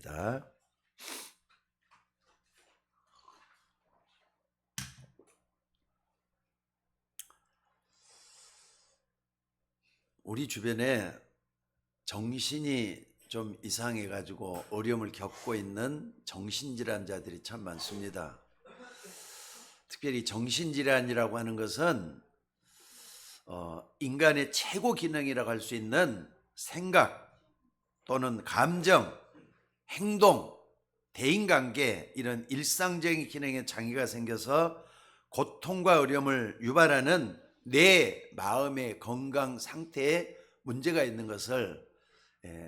하겠습니다. 우리 주변에 정신이 좀 이상해 가지고 어려움을 겪고 있는 정신질환자들이 참 많습니다. 특별히 정신질환이라고 하는 것은 인간의 최고 기능이라고 할 수 있는 생각 또는 감정, 행동, 대인관계 이런 일상적인 기능에 장애가 생겨서 고통과 어려움을 유발하는 내 마음의 건강 상태에 문제가 있는 것을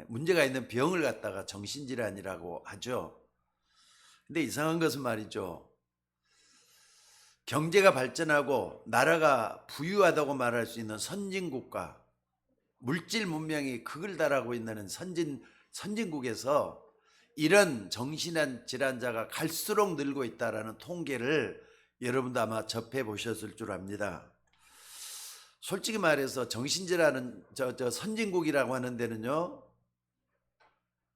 문제가 있는 병을 갖다가 정신질환이라고 하죠. 근데 이상한 것은 말이죠. 경제가 발전하고 나라가 부유하다고 말할 수 있는 선진국가, 물질 문명이 극을 달하고 있는 선진국에서 이런 정신질환자가 갈수록 늘고 있다라는 통계를 여러분도 아마 접해 보셨을 줄 압니다. 솔직히 말해서 정신질환은 선진국이라고 하는 데는요,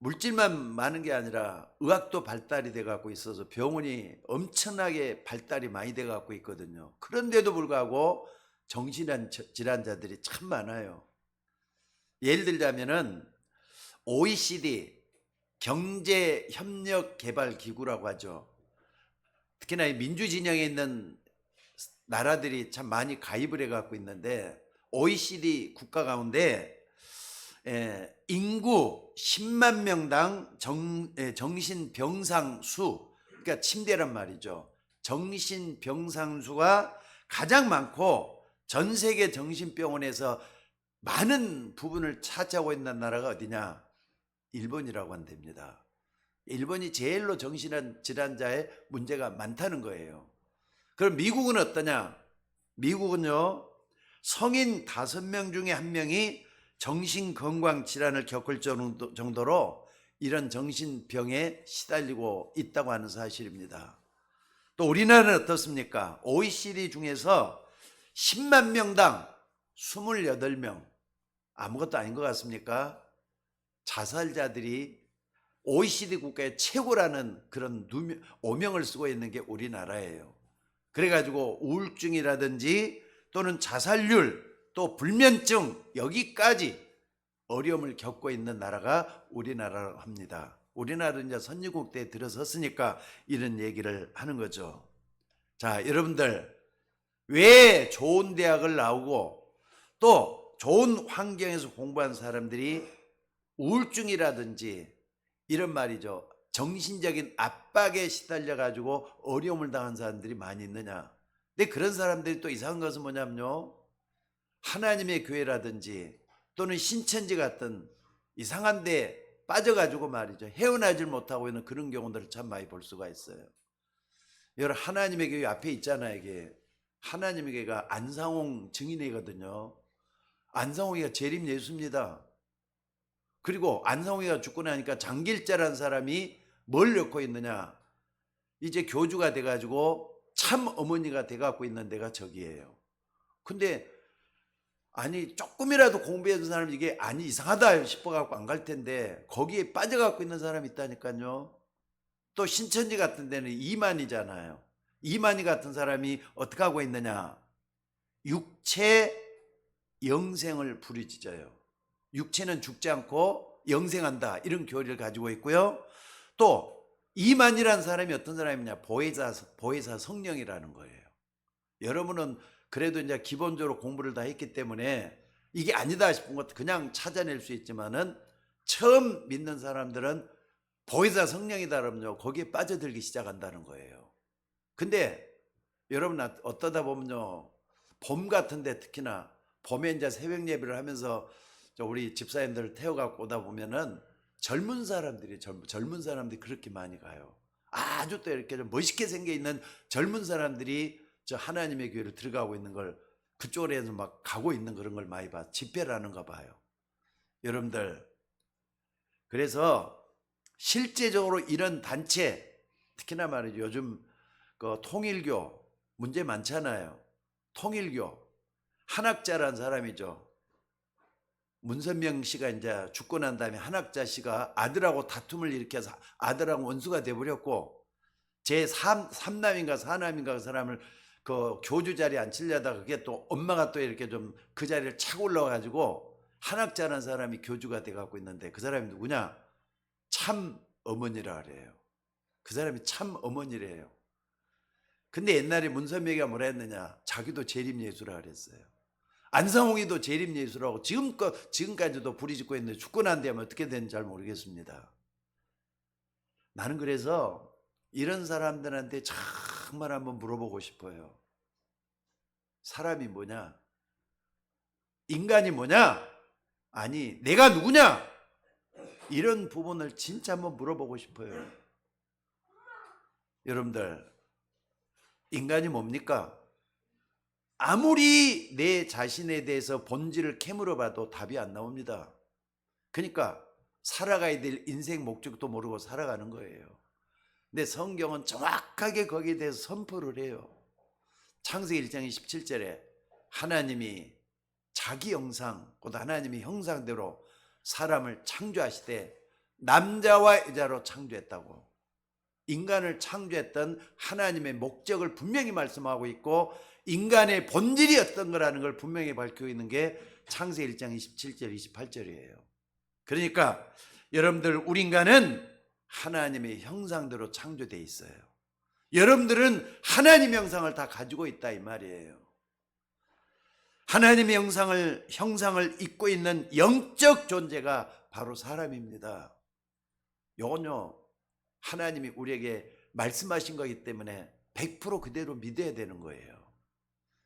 물질만 많은 게 아니라 의학도 발달이 돼 갖고 있어서 병원이 엄청나게 발달이 많이 돼 갖고 있거든요. 그런데도 불구하고 정신질환자들이 참 많아요. 예를 들자면은 OECD 경제협력개발기구라고 하죠. 특히나 이 민주진영에 있는 나라들이 참 많이 가입을 해갖고 있는데 OECD 국가 가운데 인구 10만 명당 정신병상 수, 그러니까 침대란 말이죠. 정신병상 수가 가장 많고 전 세계 정신병원에서 많은 부분을 차지하고 있는 나라가 어디냐? 일본이라고 한답니다. 일본이 제일로 정신질환자의 문제가 많다는 거예요. 그럼 미국은 어떠냐? 미국은요, 성인 5명 중에 1명이 정신건강질환을 겪을 정도로 이런 정신병에 시달리고 있다고 하는 사실입니다. 또 우리나라는 어떻습니까? OECD 중에서 10만 명당 28명, 아무것도 아닌 것 같습니까? 자살자들이 OECD 국가의 최고라는 그런 오명을 쓰고 있는 게 우리나라예요. 그래가지고 우울증이라든지 또는 자살률 또 불면증 여기까지 어려움을 겪고 있는 나라가 우리나라라고 합니다. 우리나라는 이제 선진국 때에 들어섰으니까 이런 얘기를 하는 거죠. 자, 여러분들 왜 좋은 대학을 나오고 또 좋은 환경에서 공부한 사람들이 우울증이라든지 이런 말이죠, 정신적인 압박에 시달려 가지고 어려움을 당한 사람들이 많이 있느냐? 근데 그런 사람들이 또 이상한 것은 뭐냐면요, 하나님의 교회라든지 또는 신천지 같은 이상한 데 빠져가지고 말이죠, 헤어나질 못하고 있는 그런 경우들을 참 많이 볼 수가 있어요. 여러분, 하나님의 교회 앞에 있잖아요. 이게 하나님의 교회가 안상홍 증인이거든요. 안상홍이가 재림 예수입니다. 그리고 안상홍이가 죽고 나니까 장길자라는 사람이 뭘 넣고 있느냐? 이제 교주가 돼가지고 참 어머니가 돼갖고 있는 데가 저기예요. 근데 아니 조금이라도 공부해둔 사람이 이게 아니 이상하다 싶어갖고 안 갈 텐데 거기에 빠져갖고 있는 사람이 있다니까요. 또 신천지 같은 데는 이만희잖아요. 이만희 같은 사람이 어떻게 하고 있느냐? 육체 영생을 부르짖어요. 육체는 죽지 않고 영생한다, 이런 교리를 가지고 있고요. 또 이만이라는 사람이 어떤 사람이냐? 보혜사 성령이라는 거예요. 여러분은 그래도 이제 기본적으로 공부를 다 했기 때문에 이게 아니다 싶은 것도 그냥 찾아낼 수 있지만은 처음 믿는 사람들은 보혜사 성령이다 그러면요, 거기에 빠져들기 시작한다는 거예요. 근데 여러분 어떠다 보면요, 봄 같은데 특히나 봄에 이제 새벽 예배를 하면서 우리 집사님들을 태워갖고 오다 보면은 젊은 사람들이 그렇게 많이 가요. 아주 또 이렇게 좀 멋있게 생겨 있는 젊은 사람들이 저 하나님의 교회를 들어가고 있는 걸, 그쪽으로 해서 막 가고 있는 그런 걸 많이 봐. 집회를 하는가 봐요. 여러분들, 그래서 실제적으로 이런 단체, 특히나 말이죠, 요즘 그 통일교 문제 많잖아요. 통일교 한학자라는 사람이죠. 문선명 씨가 이제 죽고 난 다음에 한학자 씨가 아들하고 다툼을 일으켜서 아들하고 원수가 돼버렸고, 제 3남인가 4남인가 그 사람을 그 교주 자리에 앉히려다가 그게 또 엄마가 또 이렇게 좀 그 자리를 차고 올라가지고 한학자라는 사람이 교주가 돼갖고 있는데, 그 사람이 누구냐? 참 어머니라 그래요. 그 사람이 참 어머니래요. 근데 옛날에 문선명이가 뭐라 했느냐? 자기도 재림예수라 그랬어요. 안성홍이도 재림예수라고 지금까지도 부리짓고 있는데 죽고 난 다음에 어떻게 되는지 잘 모르겠습니다. 나는 그래서 이런 사람들한테 정말 한번 물어보고 싶어요. 사람이 뭐냐? 인간이 뭐냐? 아니, 내가 누구냐? 이런 부분을 진짜 한번 물어보고 싶어요. 여러분들, 인간이 뭡니까? 아무리 내 자신에 대해서 본질을 캐물어 봐도 답이 안 나옵니다. 그러니까 살아가야 될 인생 목적도 모르고 살아가는 거예요. 근데 성경은 정확하게 거기에 대해서 선포를 해요. 창세기 1장 27절에 하나님이 자기 형상, 곧 하나님이 형상대로 사람을 창조하시되 남자와 여자로 창조했다고. 인간을 창조했던 하나님의 목적을 분명히 말씀하고 있고, 인간의 본질이 어떤 거라는 걸 분명히 밝히고 있는 게 창세기 1장 27절 28절이에요. 그러니까 여러분들, 우리 인간은 하나님의 형상대로 창조되어 있어요. 여러분들은 하나님의 형상을 다 가지고 있다 이 말이에요. 하나님의 형상을 입고 있는 영적 존재가 바로 사람입니다. 요건요, 하나님이 우리에게 말씀하신 거기 때문에 100% 그대로 믿어야 되는 거예요.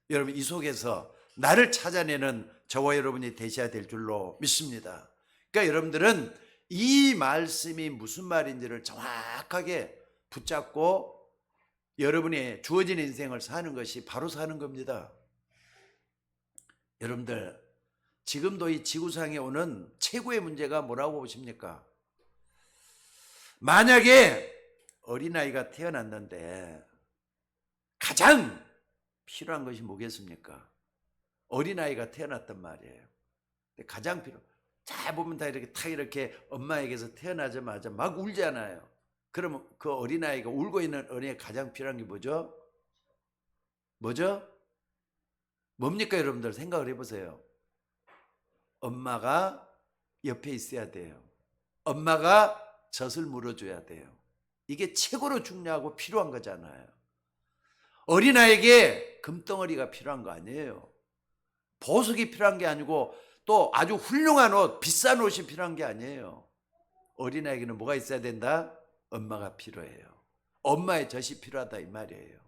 여러분, 이 속에서 나를 찾아내는 저와 여러분이 되셔야 될 줄로 믿습니다. 그러니까 여러분들은 이 말씀이 무슨 말인지를 정확하게 붙잡고 여러분의 주어진 인생을 사는 것이 바로 사는 겁니다. 여러분들, 지금도 이 지구상에 오는 최고의 문제가 뭐라고 보십니까? 만약에 어린아이가 태어났는데 가장 필요한 것이 뭐겠습니까? 어린아이가 태어났단 말이에요. 가장 잘 보면 다 이렇게 엄마에게서 태어나자마자 막 울잖아요. 그러면 그 어린아이가, 울고 있는 어린아이가 가장 필요한 게 뭐죠? 뭐죠? 뭡니까? 여러분들 생각을 해보세요. 엄마가 옆에 있어야 돼요. 엄마가 젖을 물어줘야 돼요. 이게 최고로 중요하고 필요한 거잖아요. 어린아이에게 금덩어리가 필요한 거 아니에요. 보석이 필요한 게 아니고 또 아주 훌륭한 옷, 비싼 옷이 필요한 게 아니에요. 어린아이에게는 뭐가 있어야 된다? 엄마가 필요해요. 엄마의 젖이 필요하다 이 말이에요.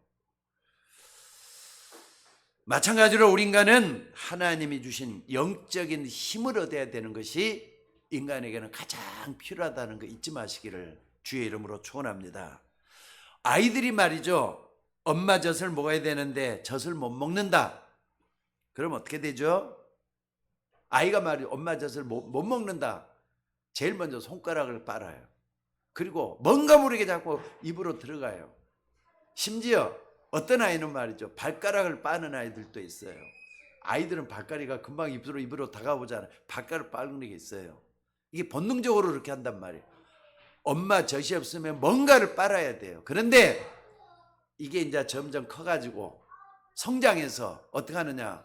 마찬가지로 우리 인간은 하나님이 주신 영적인 힘을 얻어야 되는 것이 인간에게는 가장 필요하다는 거 잊지 마시기를 주의 이름으로 축원합니다. 아이들이 말이죠, 엄마 젖을 먹어야 되는데 젖을 못 먹는다. 그럼 어떻게 되죠? 아이가 말이죠, 엄마 젖을 못 먹는다. 제일 먼저 손가락을 빨아요. 그리고 뭔가 모르게 자꾸 입으로 들어가요. 심지어 어떤 아이는 말이죠, 발가락을 빠는 아이들도 있어요. 아이들은 발가락이 금방 입으로 다가오잖아요. 발가락을 빠는 게 있어요. 이게 본능적으로 그렇게 한단 말이에요. 엄마 젖이 없으면 뭔가를 빨아야 돼요. 그런데 이게 이제 점점 커가지고 성장해서 어떻게 하느냐,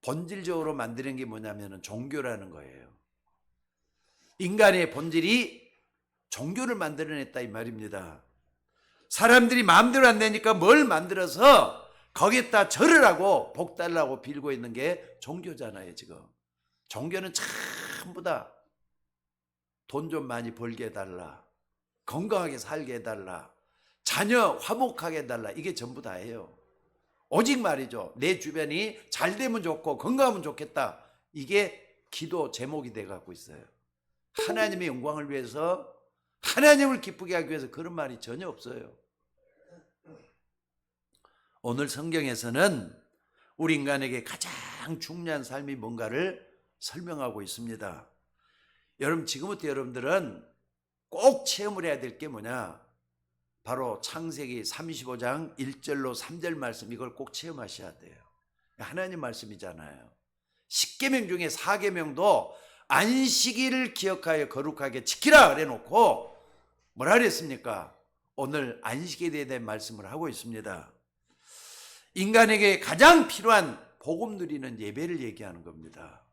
본질적으로 만드는 게 뭐냐면 종교라는 거예요. 인간의 본질이 종교를 만들어냈다 이 말입니다. 사람들이 마음대로 안 되니까 뭘 만들어서 거기에다 절을 하고 복 달라고 빌고 있는 게 종교잖아요. 지금 종교는 전부 다 돈 좀 많이 벌게 해달라, 건강하게 살게 해달라, 자녀 화목하게 해달라, 이게 전부 다예요. 오직 말이죠, 내 주변이 잘 되면 좋고 건강하면 좋겠다, 이게 기도 제목이 돼가고 있어요. 하나님의 영광을 위해서, 하나님을 기쁘게 하기 위해서 그런 말이 전혀 없어요. 오늘 성경에서는 우리 인간에게 가장 중요한 삶이 뭔가를 설명하고 있습니다. 여러분, 지금부터 여러분들은 꼭 체험을 해야 될 게 뭐냐? 바로 창세기 35장 1절로 3절 말씀, 이걸 꼭 체험하셔야 돼요. 하나님 말씀이잖아요. 10계명 중에 4계명도 안식일을 기억하여 거룩하게 지키라 그래 놓고 뭐라 그랬습니까? 오늘 안식에 대한 말씀을 하고 있습니다. 인간에게 가장 필요한 복음 누리는 예배를 얘기하는 겁니다.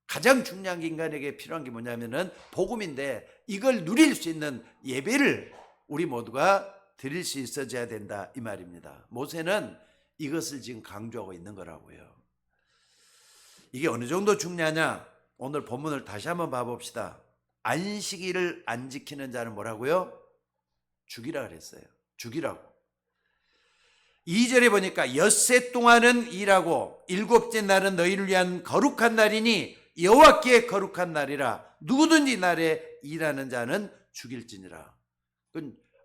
가장 중요한 게 인간에게 필요한 게 뭐냐면은 복음인데 이걸 누릴 수 있는 예배를 우리 모두가 드릴 수 있어져야 된다 이 말입니다. 모세는 이것을 지금 강조하고 있는 거라고요. 이게 어느 정도 중요하냐? 오늘 본문을 다시 한번 봐봅시다. 안식일을 안 지키는 자는 뭐라고요? 죽이라 그랬어요. 죽이라고. 2절에 보니까 엿새 동안은 일하고 일곱째 날은 너희를 위한 거룩한 날이니 여호와께 거룩한 날이라. 누구든지 날에 일하는 자는 죽일지니라.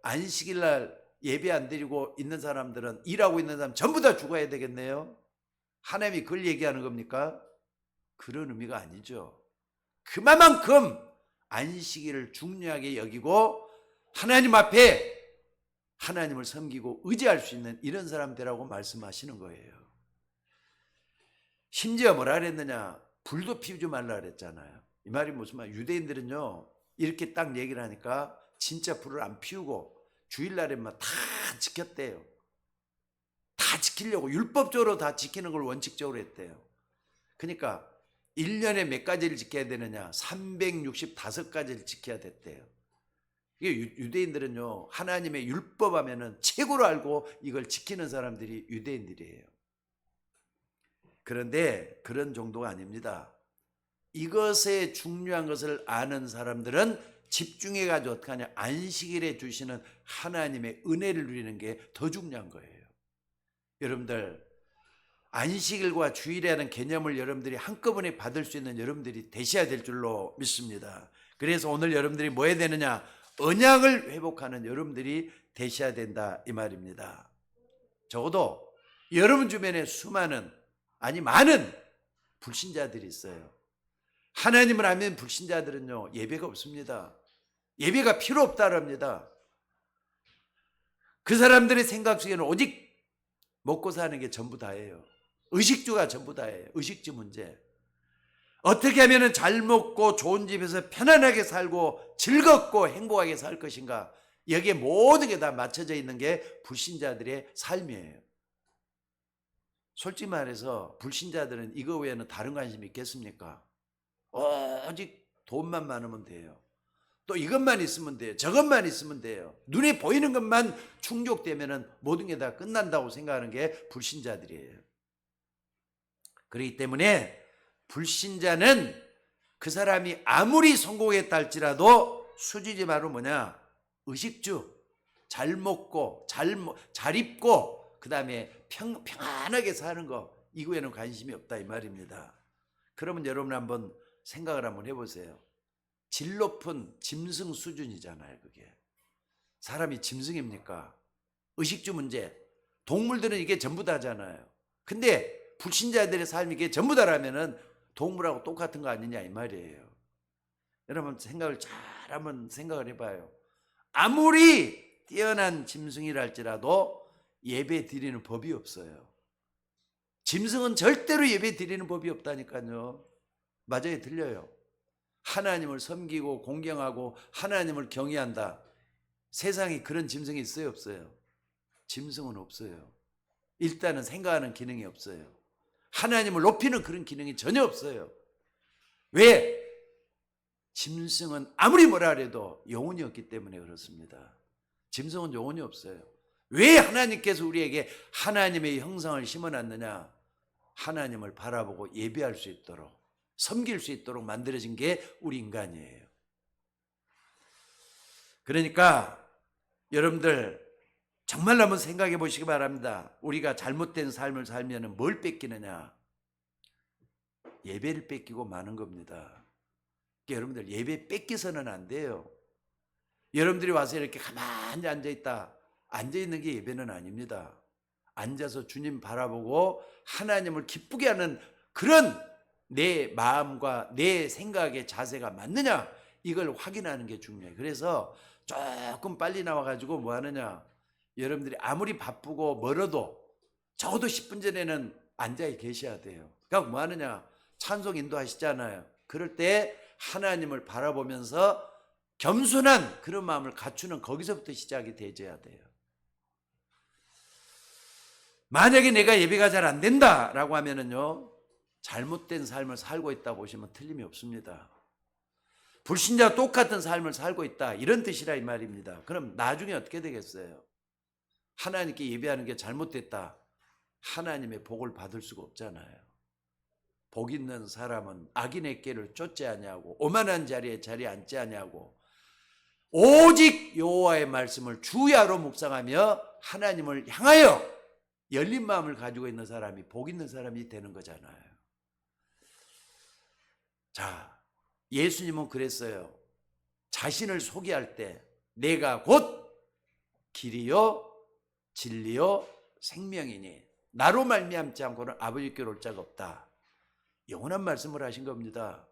안식일 날 예배 안 드리고 있는 사람들은, 일하고 있는 사람 전부 다 죽어야 되겠네요. 하나님이 그걸 얘기하는 겁니까? 그런 의미가 아니죠. 그만큼 안식일을 중요하게 여기고 하나님 앞에 하나님을 섬기고 의지할 수 있는 이런 사람들이라고 말씀하시는 거예요. 심지어 뭐라 그랬느냐? 불도 피우지 말라 그랬잖아요. 이 말이 무슨 말? 유대인들은요 이렇게 딱 얘기를 하니까 진짜 불을 안 피우고 주일날에만 다 지켰대요. 다 지키려고 율법적으로 다 지키는 걸 원칙적으로 했대요. 그러니까 1년에 몇 가지를 지켜야 되느냐? 365가지를 지켜야 됐대요. 이게 유대인들은요 하나님의 율법 하면은 최고로 알고 이걸 지키는 사람들이 유대인들이에요. 그런데 그런 정도가 아닙니다. 이것에 중요한 것을 아는 사람들은 집중해 가지고 어떻게 하냐? 안식일에 주시는 하나님의 은혜를 누리는 게 더 중요한 거예요. 여러분들 안식일과 주일이라는 개념을 여러분들이 한꺼번에 받을 수 있는 여러분들이 되셔야 될 줄로 믿습니다. 그래서 오늘 여러분들이 뭐 해야 되느냐? 언약을 회복하는 여러분들이 되셔야 된다 이 말입니다. 적어도 여러분 주변에 수많은, 아니 많은 불신자들이 있어요. 하나님을 아는 불신자들은요 예배가 없습니다. 예배가 필요 없다랍니다. 그 사람들의 생각 속에는 오직 먹고 사는 게 전부 다예요. 의식주가 전부 다예요. 의식주 문제. 어떻게 하면 잘 먹고 좋은 집에서 편안하게 살고 즐겁고 행복하게 살 것인가? 여기에 모든 게 다 맞춰져 있는 게 불신자들의 삶이에요. 솔직히 말해서 불신자들은 이거 외에는 다른 관심이 있겠습니까? 오직 돈만 많으면 돼요. 또 이것만 있으면 돼요. 저것만 있으면 돼요. 눈에 보이는 것만 충족되면 모든 게 다 끝난다고 생각하는 게 불신자들이에요. 그렇기 때문에 불신자는 그 사람이 아무리 성공했다 할지라도 수지지 바로 뭐냐? 의식주. 잘 먹고 잘 입고 그 다음에 평안하게 사는 거, 이거에는 관심이 없다 이 말입니다. 그러면 여러분 한번 생각을 한번 해보세요. 질 높은 짐승 수준이잖아요. 그게 사람이 짐승입니까? 의식주 문제. 동물들은 이게 전부 다잖아요. 근데 불신자들의 삶이 이게 전부 다라면은 동물하고 똑같은 거 아니냐 이 말이에요. 여러분 생각을 잘 한번 생각을 해봐요. 아무리 뛰어난 짐승이라 할지라도 예배 드리는 법이 없어요. 짐승은 절대로 예배 드리는 법이 없다니까요. 맞아요, 들려요. 하나님을 섬기고 공경하고 하나님을 경외한다. 세상에 그런 짐승이 있어요, 없어요? 짐승은 없어요. 일단은 생각하는 기능이 없어요. 하나님을 높이는 그런 기능이 전혀 없어요. 왜? 짐승은 아무리 뭐라 해도 영혼이 없기 때문에 그렇습니다. 짐승은 영혼이 없어요. 왜 하나님께서 우리에게 하나님의 형상을 심어놨느냐? 하나님을 바라보고 예배할 수 있도록, 섬길 수 있도록 만들어진 게 우리 인간이에요. 그러니까 여러분들 정말 한번 생각해 보시기 바랍니다. 우리가 잘못된 삶을 살면 뭘 뺏기느냐? 예배를 뺏기고 마는 겁니다. 그러니까 여러분들 예배 뺏기서는 안 돼요. 여러분들이 와서 이렇게 가만히 앉아있다. 앉아있는 게 예배는 아닙니다. 앉아서 주님 바라보고 하나님을 기쁘게 하는 그런 내 마음과 내 생각의 자세가 맞느냐, 이걸 확인하는 게 중요해요. 그래서 조금 빨리 나와가지고 뭐 하느냐, 여러분들이 아무리 바쁘고 멀어도 적어도 10분 전에는 앉아 계셔야 돼요. 그러니까 뭐 하느냐, 찬송 인도하시잖아요. 그럴 때 하나님을 바라보면서 겸손한 그런 마음을 갖추는 거기서부터 시작이 되어야 돼요. 만약에 내가 예배가 잘 안 된다라고 하면은요, 잘못된 삶을 살고 있다 보시면 틀림이 없습니다. 불신자와 똑같은 삶을 살고 있다, 이런 뜻이라 이 말입니다. 그럼 나중에 어떻게 되겠어요? 하나님께 예배하는 게 잘못됐다, 하나님의 복을 받을 수가 없잖아요. 복 있는 사람은 악인의 길을 쫓지 아니하고 오만한 자리에 자리 앉지 아니하고 오직 여호와의 말씀을 주야로 묵상하며 하나님을 향하여 열린 마음을 가지고 있는 사람이 복 있는 사람이 되는 거잖아요. 자, 예수님은 그랬어요. 자신을 소개할 때 내가 곧 길이요 진리요 생명이니 나로 말미암지 않고는 아버지께로 올 자가 없다. 영원한 말씀을 하신 겁니다.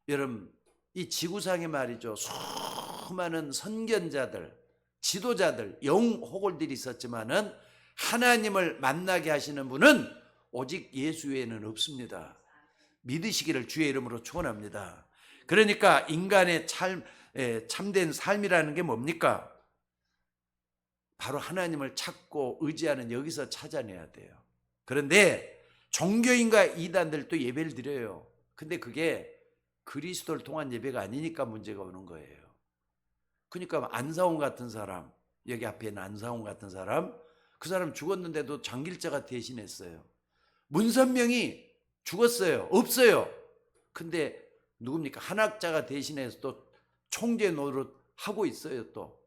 여러분, 이 지구상에 말이죠, 수많은 선견자들, 지도자들, 영호골들이 있었지만은 하나님을 만나게 하시는 분은 오직 예수 외에는 없습니다. 믿으시기를 주의 이름으로 축원합니다. 그러니까 인간의 참된 삶이라는 게 뭡니까? 바로 하나님을 찾고 의지하는 여기서 찾아내야 돼요. 그런데 종교인과 이단들도 예배를 드려요. 근데 그게 그리스도를 통한 예배가 아니니까 문제가 오는 거예요. 그러니까 안사홍 같은 사람, 여기 앞에 있는 안사홍 같은 사람, 그 사람 죽었는데도 장길자가 대신했어요. 문선명이 죽었어요. 없어요. 근데 누굽니까? 한학자가 대신해서 또 총재 노릇 하고 있어요. 또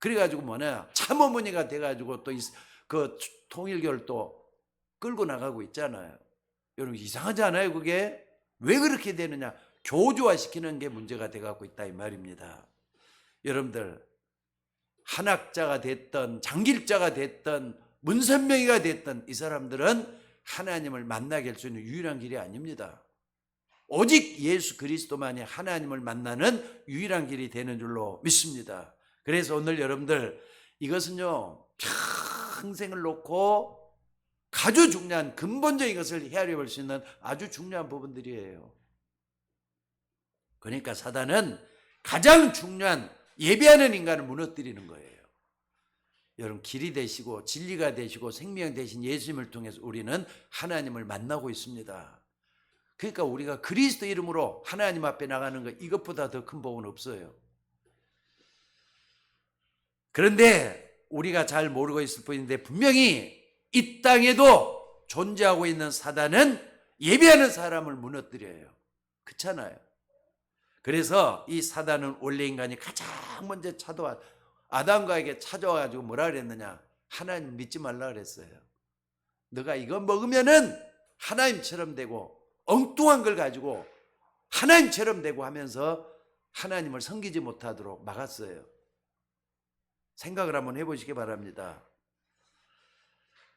그래가지고 뭐냐, 참어머니가 돼가지고 또 그 통일교를 또 끌고 나가고 있잖아요. 여러분, 이상하지 않아요? 그게 왜 그렇게 되느냐? 교조화시키는 게 문제가 돼가고 있다 이 말입니다. 여러분들, 한학자가 됐던 장길자가 됐던 문선명이가 됐던 이 사람들은 하나님을 만나게 할 수 있는 유일한 길이 아닙니다. 오직 예수 그리스도만이 하나님을 만나는 유일한 길이 되는 줄로 믿습니다. 그래서 오늘 여러분들, 이것은요 평생을 놓고 아주 중요한 근본적인 것을 헤아려 볼 수 있는 아주 중요한 부분들이에요. 그러니까 사단은 가장 중요한 예배하는 인간을 무너뜨리는 거예요. 여러분, 길이 되시고 진리가 되시고 생명 되신 예수님을 통해서 우리는 하나님을 만나고 있습니다. 그러니까 우리가 그리스도 이름으로 하나님 앞에 나가는 것, 이것보다 더 큰 복은 없어요. 그런데 우리가 잘 모르고 있을 뿐인데 분명히 이 땅에도 존재하고 있는 사단은 예배하는 사람을 무너뜨려요. 그렇잖아요. 그래서 이 사단은 원래 인간이 가장 먼저 아담과에게 찾아와가지고 뭐라 그랬느냐? 하나님 믿지 말라 그랬어요. 너가 이거 먹으면은 하나님처럼 되고 엉뚱한 걸 가지고 하나님처럼 되고 하면서 하나님을 섬기지 못하도록 막았어요. 생각을 한번 해보시기 바랍니다.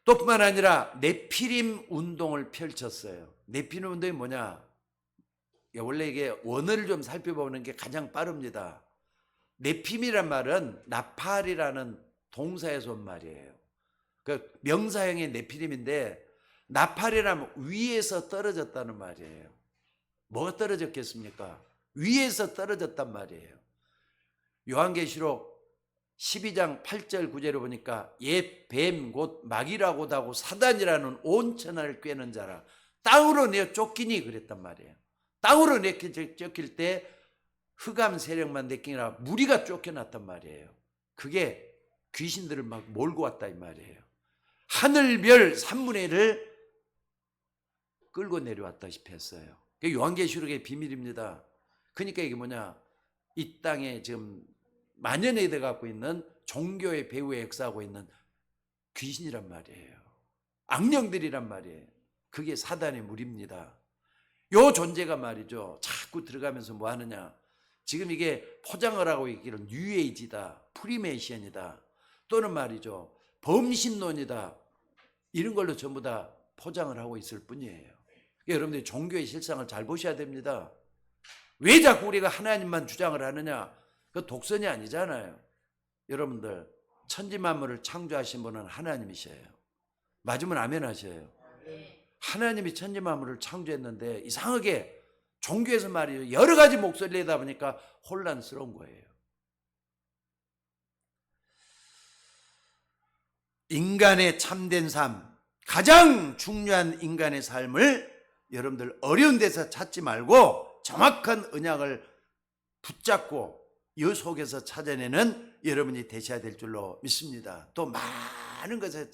또 뿐만 아니라 네피림 운동을 펼쳤어요. 네피림 운동이 뭐냐? 원래 이게 원어를 좀 살펴보는 게 가장 빠릅니다. 네핌이란 말은 나팔이라는 동사에서 온 말이에요. 그 명사형의 네피림인데, 나팔이라면 위에서 떨어졌다는 말이에요. 뭐가 떨어졌겠습니까? 위에서 떨어졌단 말이에요. 요한계시록 12장 8절 9절을 보니까 옛 뱀 곧 마귀라고도 하고 사단이라는 온 천하를 꿰는 자라 땅으로 내어 쫓기니 그랬단 말이에요. 땅으로 내어 쫓길 때 흑암 세력만 내끼니라 무리가 쫓겨났단 말이에요. 그게 귀신들을 막 몰고 왔다 이 말이에요. 하늘별 3분의 1을 끌고 내려왔다시피 했어요. 그게 요한계시록의 비밀입니다. 그러니까 이게 뭐냐, 이 땅에 지금 만연해 돼 갖고 있는 종교의 배후에 역사하고 있는 귀신이란 말이에요. 악령들이란 말이에요. 그게 사단의 무리입니다. 요 존재가 말이죠, 자꾸 들어가면서 뭐 하느냐, 지금 이게 포장을 하고 있기를 뉴에이지다, 프리메이션이다, 또는 말이죠 범신론이다, 이런 걸로 전부 다 포장을 하고 있을 뿐이에요. 그러니까 여러분들이 종교의 실상을 잘 보셔야 됩니다. 왜 자꾸 우리가 하나님만 주장을 하느냐? 그 독선이 아니잖아요. 여러분들, 천지만물을 창조하신 분은 하나님이셔요. 맞으면 아멘 하셔요. 하나님이 천지 만물을 창조했는데 이상하게 종교에서 말이에요, 여러 가지 목소리를 내다 보니까 혼란스러운 거예요. 인간의 참된 삶, 가장 중요한 인간의 삶을 여러분들 어려운 데서 찾지 말고 정확한 언약을 붙잡고 이 속에서 찾아내는 여러분이 되셔야 될 줄로 믿습니다. 또 많은 것을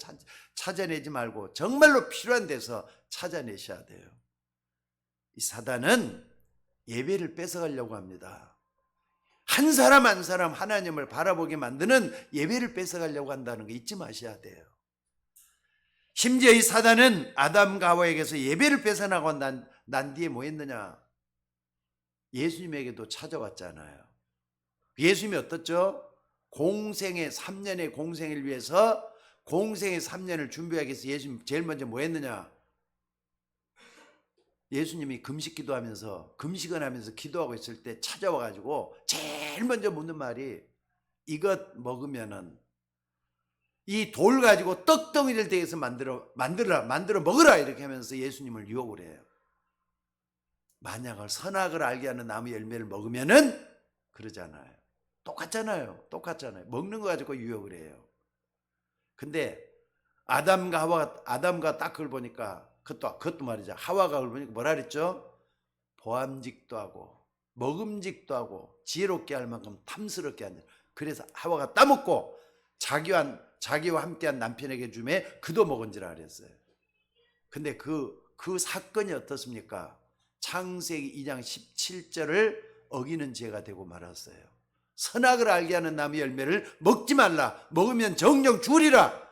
찾아내지 말고 정말로 필요한 데서 찾아내셔야 돼요. 이 사단은 예배를 뺏어가려고 합니다. 한 사람 한 사람 하나님을 바라보게 만드는 예배를 뺏어가려고 한다는 거 잊지 마셔야 돼요. 심지어 이 사단은 아담과 하와에게서 예배를 뺏어나고 난 뒤에 뭐 했느냐? 예수님에게도 찾아왔잖아요. 예수님이 어떻죠? 공생의 3년의 공생을 위해서 공생의 3년을 준비하기 위해서 예수님 제일 먼저 뭐 했느냐? 예수님이 금식 기도하면서 금식을 하면서 기도하고 있을 때 찾아와가지고 제일 먼저 묻는 말이 이것 먹으면은 이 돌 가지고 떡덩이를 대해서 만들어 먹으라 이렇게 하면서 예수님을 유혹을 해요. 만약을 선악을 알게 하는 나무 열매를 먹으면은 그러잖아요. 똑같잖아요. 먹는 거 가지고 유혹을 해요. 근데 아담과 딱 그걸 보니까 그것도 말이죠. 하와가 그걸 보니까 뭐라 그랬죠? 보암직도 하고 먹음직도 하고 지혜롭게 할 만큼 탐스럽게 하는. 그래서 하와가 따먹고 자기와 함께한 남편에게 주매 그도 먹은지라 그랬어요. 근데 그 사건이 어떻습니까? 창세기 2장 17절을 어기는 죄가 되고 말았어요. 선악을 알게 하는 나무 열매를 먹지 말라. 먹으면 정령 죽으리라.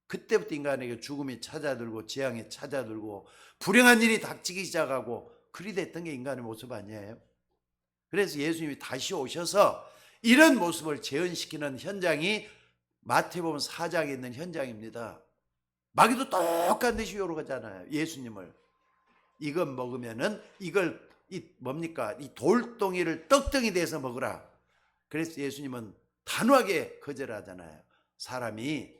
그때부터 인간에게 죽음이 찾아들고 재앙이 찾아들고 불행한 일이 닥치기 시작하고 그리 됐던 게 인간의 모습 아니에요? 그래서 예수님이 다시 오셔서 이런 모습을 재현시키는 현장이 마태복음 4장에 있는 현장입니다. 마귀도 똑같은 듯이 요구하잖아요. 예수님을 이것 먹으면은 이걸 뭡니까? 이 돌덩이를 떡덩이 돼서 먹으라. 그래서 예수님은 단호하게 거절하잖아요. 사람이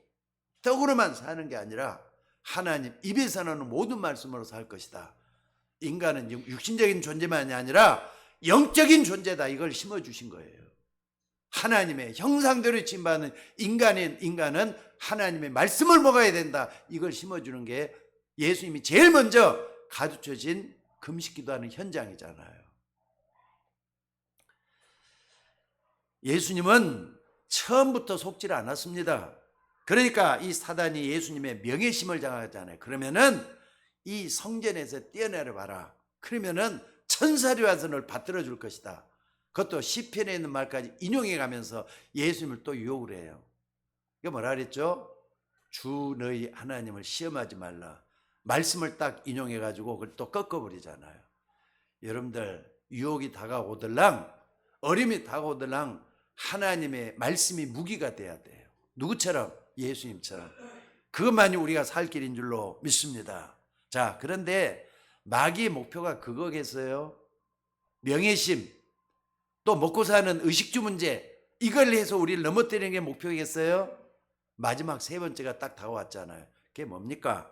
떡으로만 사는 게 아니라 하나님 입에서 나오는 모든 말씀으로 살 것이다. 인간은 육신적인 존재만이 아니라 영적인 존재다. 이걸 심어주신 거예요. 하나님의 형상대로 지음받는 인간은 하나님의 말씀을 먹어야 된다. 이걸 심어주는 게 예수님이 제일 먼저 가르쳐진 금식기도하는 현장이잖아요. 예수님은 처음부터 속지 않았습니다. 그러니까 이 사단이 예수님의 명예심을 장악하잖아요. 그러면은 이 성전에서 뛰어내려 봐라. 그러면은 천사리 와서 널 받들어 줄 것이다. 그것도 시편에 있는 말까지 인용해 가면서 예수님을 또 유혹을 해요. 이게 뭐라 그랬죠? 주 너희 하나님을 시험하지 말라. 말씀을 딱 인용해 가지고 그걸 또 꺾어버리잖아요. 여러분들 유혹이 다가오들랑 어림이 다가오들랑 하나님의 말씀이 무기가 돼야 돼요. 누구처럼? 예수님처럼. 그것만이 우리가 살 길인 줄로 믿습니다. 자, 그런데 마귀의 목표가 그거겠어요? 명예심, 또 먹고 사는 의식주 문제, 이걸 해서 우리를 넘어뜨리는 게 목표겠어요? 마지막 세 번째가 딱 다가왔잖아요. 그게 뭡니까?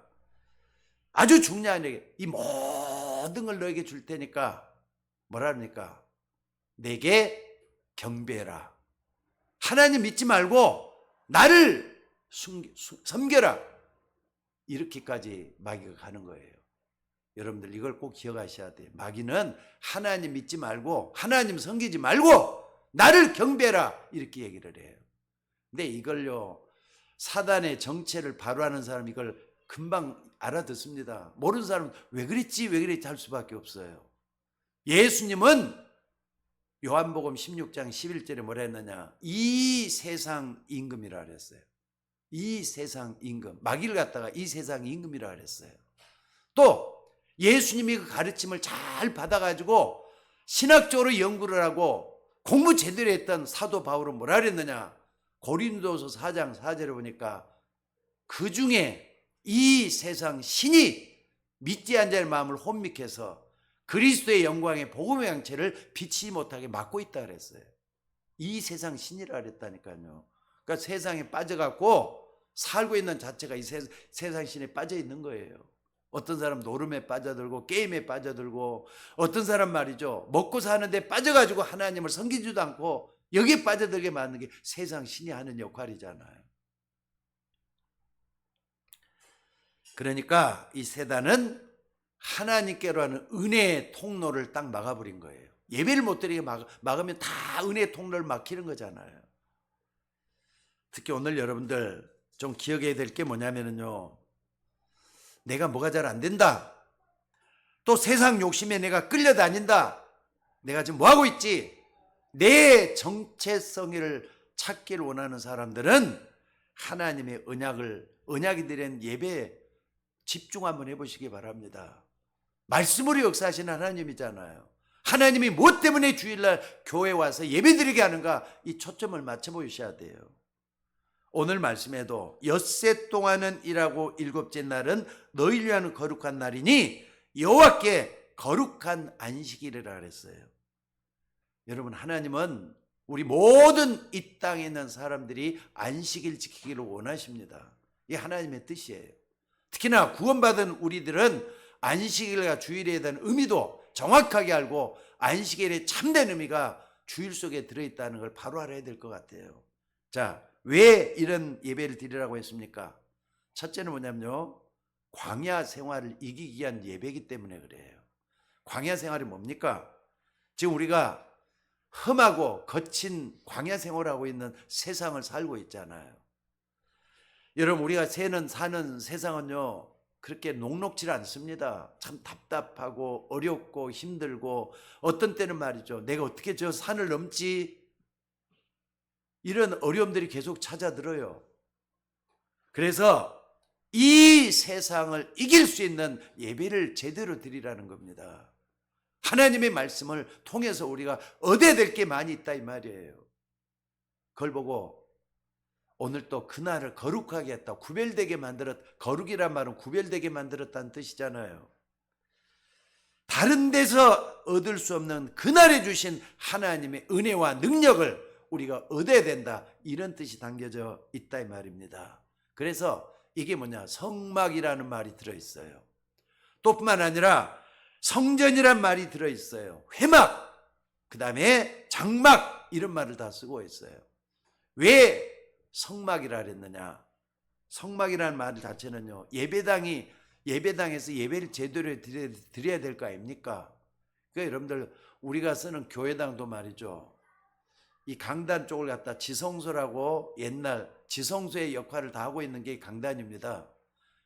아주 중요한 얘기. 이 모든 걸 너에게 줄 테니까 뭐라 합니까? 내게 경배해라. 하나님 믿지 말고 나를 섬겨라. 이렇게까지 마귀가 가는 거예요. 여러분들 이걸 꼭 기억하셔야 돼요. 마귀는 하나님 믿지 말고 하나님 섬기지 말고 나를 경배해라 이렇게 얘기를 해요. 근데 이걸요, 사단의 정체를 바로 아는 사람 이걸 금방 알아듣습니다. 모르는 사람은 왜 그랬지 할 수밖에 없어요. 예수님은 요한복음 16장 11절에 뭐라 했느냐? 이 세상 임금이라 그랬어요. 이 세상 임금. 마귀를 갖다가 이 세상 임금이라 그랬어요. 또 예수님이 그 가르침을 잘 받아가지고 신학적으로 연구를 하고 공부 제대로 했던 사도 바울은 뭐라 그랬느냐? 고린도서 4장 4절에 보니까 그 중에 이 세상 신이 믿지 않는 자의 마음을 혼미케서 그리스도의 영광의 복음의 양체를 비치지 못하게 막고 있다 그랬어요. 이 세상 신이라 그랬다니까요. 그러니까 세상에 빠져갖고 살고 있는 자체가 이 세상 신에 빠져 있는 거예요. 어떤 사람 노름에 빠져들고 게임에 빠져들고, 어떤 사람 말이죠, 먹고 사는데 빠져가지고 하나님을 섬기지도 않고 여기에 빠져들게 만드는 게 세상 신이 하는 역할이잖아요. 그러니까 이 세단은 하나님께로 하는 은혜의 통로를 딱 막아버린 거예요. 예배를 못 드리게 막으면 다 은혜의 통로를 막히는 거잖아요. 특히 오늘 여러분들 좀 기억해야 될 게 뭐냐면요, 내가 뭐가 잘 안 된다, 또 세상 욕심에 내가 끌려다닌다, 내가 지금 뭐하고 있지, 내 정체성을 찾기를 원하는 사람들은 하나님의 언약이 드린 예배에 집중 한번 해보시기 바랍니다. 말씀으로 역사하시는 하나님이잖아요. 하나님이 무엇 때문에 주일날 교회 와서 예배드리게 하는가, 이 초점을 맞춰보셔야 돼요. 오늘 말씀에도 엿새 동안은 일하고 일곱째 날은 너희를 위한 거룩한 날이니 여호와께 거룩한 안식일이라 그랬어요. 여러분, 하나님은 우리 모든 이 땅에 있는 사람들이 안식일 지키기를 원하십니다. 이게 하나님의 뜻이에요. 특히나 구원받은 우리들은 안식일과 주일에 대한 의미도 정확하게 알고 안식일의 참된 의미가 주일 속에 들어있다는 걸 바로 알아야 될 것 같아요. 자, 왜 이런 예배를 드리라고 했습니까? 첫째는 뭐냐면요, 광야 생활을 이기기 위한 예배이기 때문에 그래요. 광야 생활이 뭡니까? 지금 우리가 험하고 거친 광야 생활하고 있는 세상을 살고 있잖아요. 여러분, 우리가 사는 세상은요, 그렇게 녹록지 않습니다. 참 답답하고 어렵고 힘들고, 어떤 때는 말이죠, 내가 어떻게 저 산을 넘지, 이런 어려움들이 계속 찾아들어요. 그래서 이 세상을 이길 수 있는 예배를 제대로 드리라는 겁니다. 하나님의 말씀을 통해서 우리가 얻어야 될 게 많이 있다, 이 말이에요. 그걸 보고 오늘 또 그날을 거룩하게 했다, 구별되게 거룩이란 말은 구별되게 만들었다는 뜻이잖아요. 다른 데서 얻을 수 없는 그날에 주신 하나님의 은혜와 능력을 우리가 얻어야 된다, 이런 뜻이 담겨져 있다, 이 말입니다. 그래서 이게 뭐냐, 성막이라는 말이 들어있어요. 또 뿐만 아니라 성전이란 말이 들어있어요. 회막, 그 다음에 장막, 이런 말을 다 쓰고 있어요. 왜 성막이라 그랬느냐, 성막이라는 말 자체는요, 예배당에서 예배를 제대로 드려야 될 거 아닙니까? 그러니까 여러분들, 우리가 쓰는 교회당도 말이죠, 이 강단 쪽을 갖다 지성소라고, 옛날 지성소의 역할을 다 하고 있는 게 강단입니다.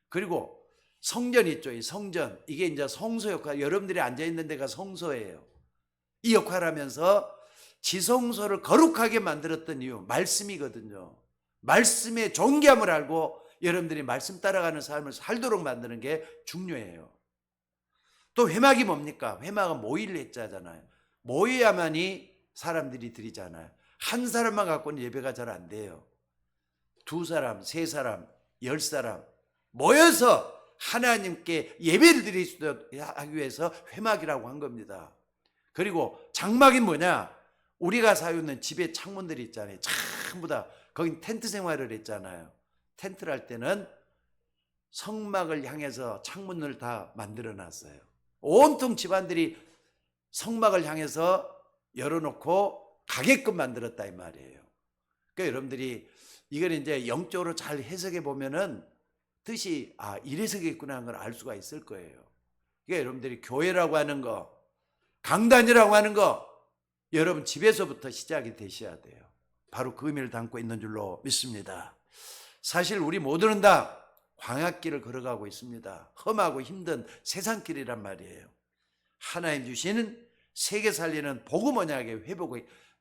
그리고 성전 있죠, 이 성전, 이게 이제 성소 역할, 여러분들이 앉아있는 데가 성소예요. 이 역할을 하면서 지성소를 거룩하게 만들었던 이유, 말씀이거든요. 말씀의 존귀함을 알고 여러분들이 말씀 따라가는 삶을 살도록 만드는 게 중요해요. 또 회막이 뭡니까? 회막은 모이를 했잖아요. 모여야만이 사람들이 드리잖아요. 한 사람만 갖고는 예배가 잘 안 돼요. 두 사람, 세 사람, 10사람 모여서 하나님께 예배를 드릴 수 하기 위해서 회막이라고 한 겁니다. 그리고 장막이 뭐냐? 우리가 사용하는 집의 창문들이 있잖아요. 전부 다 거긴 텐트 생활을 했잖아요. 텐트를 할 때는 성막을 향해서 창문을 다 만들어 놨어요. 온통 집안들이 성막을 향해서 열어놓고 가게끔 만들었다, 이 말이에요. 그러니까 여러분들이 이걸 이제 영적으로 잘 해석해 보면은 뜻이, 아, 이래서겠구나 하는 걸 알 수가 있을 거예요. 그러니까 여러분들이 교회라고 하는 거, 강단이라고 하는 거, 여러분 집에서부터 시작이 되셔야 돼요. 바로 그 의미를 담고 있는 줄로 믿습니다. 사실 우리 모두는 다 광야길을 걸어가고 있습니다. 험하고 힘든 세상길이란 말이에요. 하나님 주시는 세계 살리는 복음 언약의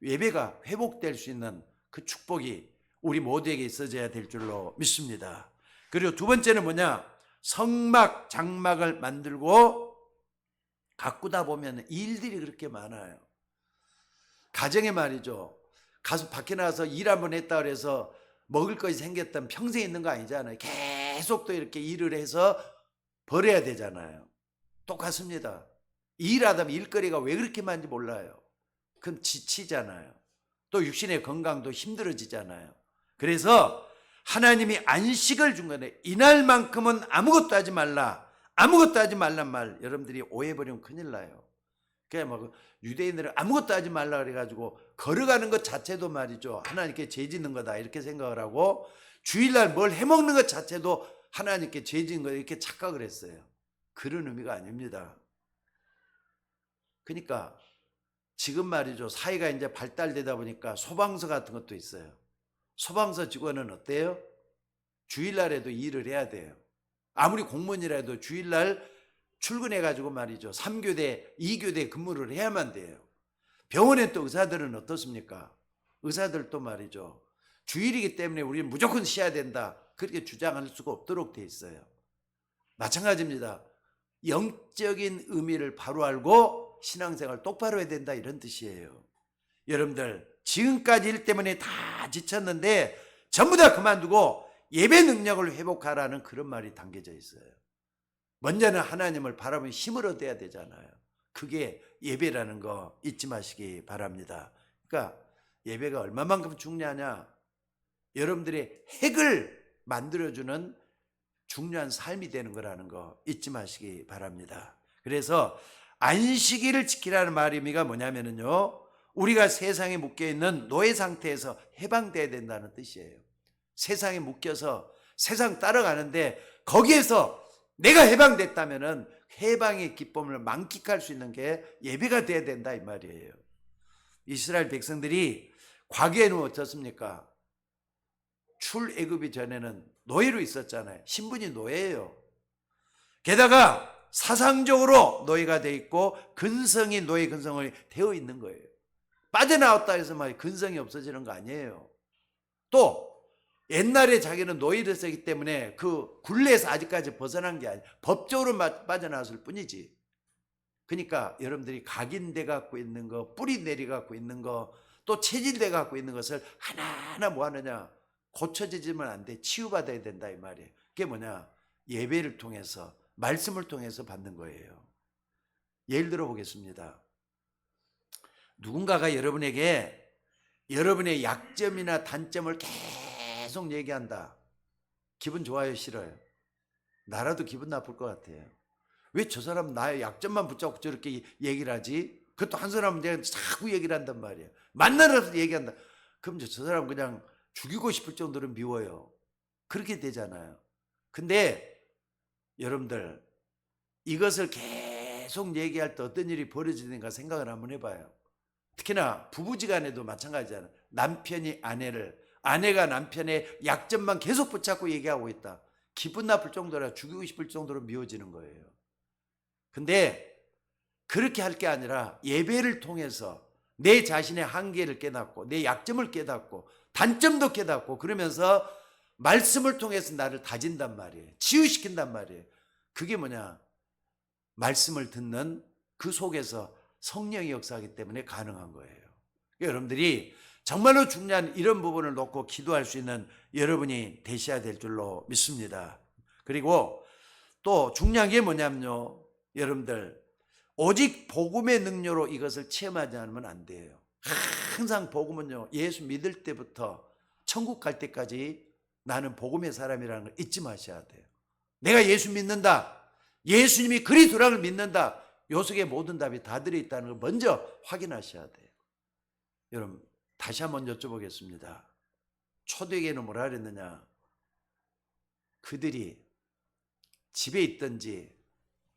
예배가 회복될 수 있는 그 축복이 우리 모두에게 있어져야 될 줄로 믿습니다. 그리고 두 번째는 뭐냐? 성막, 장막을 만들고 가꾸다 보면 일들이 그렇게 많아요. 가정에 말이죠, 가서 밖에 나가서 일 한번 했다 그래서 먹을 것이 생겼다면 평생 있는 거 아니잖아요. 계속 또 이렇게 일을 해서 벌어야 되잖아요. 똑같습니다. 일하다 보면 일거리가 왜 그렇게 많은지 몰라요. 그럼 지치잖아요. 또 육신의 건강도 힘들어지잖아요. 그래서 하나님이 안식을 준 거네. 이날만큼은 아무것도 하지 말라. 아무것도 하지 말란 말 여러분들이 오해해버리면 큰일 나요. 그냥 뭐 유대인들은 아무것도 하지 말라 그래가지고 걸어가는 것 자체도 말이죠, 하나님께 죄 짓는 거다 이렇게 생각을 하고, 주일날 뭘 해먹는 것 자체도 하나님께 죄 짓는 거다 이렇게 착각을 했어요. 그런 의미가 아닙니다. 그러니까 지금 말이죠, 사회가 이제 발달되다 보니까 소방서 같은 것도 있어요. 소방서 직원은 어때요? 주일날에도 일을 해야 돼요. 아무리 공무원이라도 주일날 출근해가지고 말이죠, 3교대, 2교대 근무를 해야만 돼요. 병원에 또 의사들은 어떻습니까? 의사들도 말이죠, 주일이기 때문에 우리는 무조건 쉬어야 된다 그렇게 주장할 수가 없도록 돼 있어요. 마찬가지입니다. 영적인 의미를 바로 알고 신앙생활 똑바로 해야 된다 이런 뜻이에요. 여러분들 지금까지 일 때문에 다 지쳤는데 전부 다 그만두고 예배 능력을 회복하라는 그런 말이 담겨져 있어요. 먼저는 하나님을 바라보는 힘을 얻어야 되잖아요. 그게 예배라는 거 잊지 마시기 바랍니다. 그러니까 예배가 얼마만큼 중요하냐, 여러분들의 핵을 만들어주는 중요한 삶이 되는 거라는 거 잊지 마시기 바랍니다. 그래서 안식일을 지키라는 말의 의미가 뭐냐면요, 우리가 세상에 묶여있는 노예 상태에서 해방돼야 된다는 뜻이에요. 세상에 묶여서 세상 따라가는데 거기에서 내가 해방됐다면은 해방의 기쁨을 만끽할 수 있는 게 예배가 돼야 된다 이 말이에요. 이스라엘 백성들이 과거에는 어떻습니까? 출애굽이 전에는 노예로 있었잖아요. 신분이 노예예요. 게다가 사상적으로 노예가 돼 있고 근성이 노예 근성이 되어 있는 거예요. 빠져나왔다 해서 막 근성이 없어지는 거 아니에요. 또 옛날에 자기는 노예였기 때문에 그 굴레에서 아직까지 벗어난 게 아니에요. 법적으로 빠져나왔을 뿐이지. 그러니까 여러분들이 각인돼 갖고 있는 거, 뿌리 내리 갖고 있는 거, 또 체질돼 갖고 있는 것을 하나하나 뭐 하느냐, 고쳐지면 안 돼. 치유받아야 된다 이 말이에요. 그게 뭐냐, 예배를 통해서 말씀을 통해서 받는 거예요. 예를 들어 보겠습니다. 누군가가 여러분에게 여러분의 약점이나 단점을 계속 얘기한다. 기분 좋아요, 싫어요? 나라도 기분 나쁠 것 같아요. 왜 저 사람 나의 약점만 붙잡고 저렇게 얘기를 하지? 그것도 한 사람은 내가 자꾸 얘기를 한단 말이에요. 만나서 얘기한다. 그럼 저 사람 그냥 죽이고 싶을 정도로 미워요. 그렇게 되잖아요. 근데 여러분들 이것을 계속 얘기할 때 어떤 일이 벌어지는가 생각을 한번 해봐요. 특히나 부부지간에도 마찬가지잖아요. 남편이 아내를, 아내가 남편의 약점만 계속 붙잡고 얘기하고 있다. 기분 나쁠 정도라 죽이고 싶을 정도로 미워지는 거예요. 근데 그렇게 할 게 아니라 예배를 통해서 내 자신의 한계를 깨닫고 내 약점을 깨닫고 단점도 깨닫고 그러면서 말씀을 통해서 나를 다진단 말이에요. 치유시킨단 말이에요. 그게 뭐냐, 말씀을 듣는 그 속에서 성령이 역사하기 때문에 가능한 거예요. 그러니까 여러분들이 정말로 중요한 이런 부분을 놓고 기도할 수 있는 여러분이 되셔야 될 줄로 믿습니다. 그리고 또 중요한 게 뭐냐면요, 여러분들 오직 복음의 능력으로 이것을 체험하지 않으면 안 돼요. 항상 복음은요, 예수 믿을 때부터 천국 갈 때까지 나는 복음의 사람이라는 걸 잊지 마셔야 돼요. 내가 예수 믿는다, 예수님이 그리스도라는 걸 믿는다, 요 속에 모든 답이 다 들어있다는 걸 먼저 확인하셔야 돼요. 여러분 다시 한번 여쭤보겠습니다. 초대교회는 뭐라 그랬느냐, 그들이 집에 있든지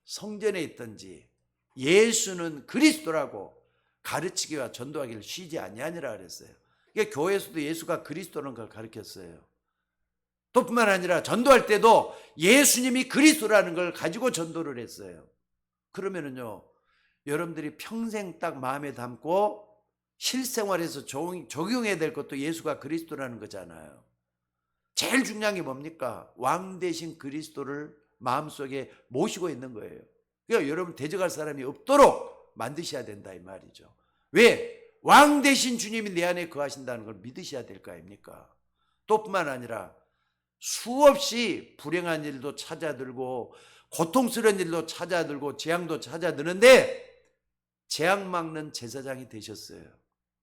성전에 있든지 예수는 그리스도라고 가르치기와 전도하기를 쉬지 아니하니라 그랬어요. 그러니까 교회에서도 예수가 그리스도라는 걸 가르쳤어요. 또 뿐만 아니라 전도할 때도 예수님이 그리스도라는 걸 가지고 전도를 했어요. 그러면은요, 여러분들이 평생 딱 마음에 담고 실생활에서 적용해야 될 것도 예수가 그리스도라는 거잖아요. 제일 중요한 게 뭡니까? 왕 대신 그리스도를 마음속에 모시고 있는 거예요. 그러니까 여러분 대적할 사람이 없도록 만드셔야 된다 이 말이죠. 왜? 왕 대신 주님이 내 안에 거하신다는 걸 믿으셔야 될 거 아닙니까? 또 뿐만 아니라 수없이 불행한 일도 찾아들고 고통스러운 일도 찾아들고 재앙도 찾아드는데 재앙 막는 제사장이 되셨어요.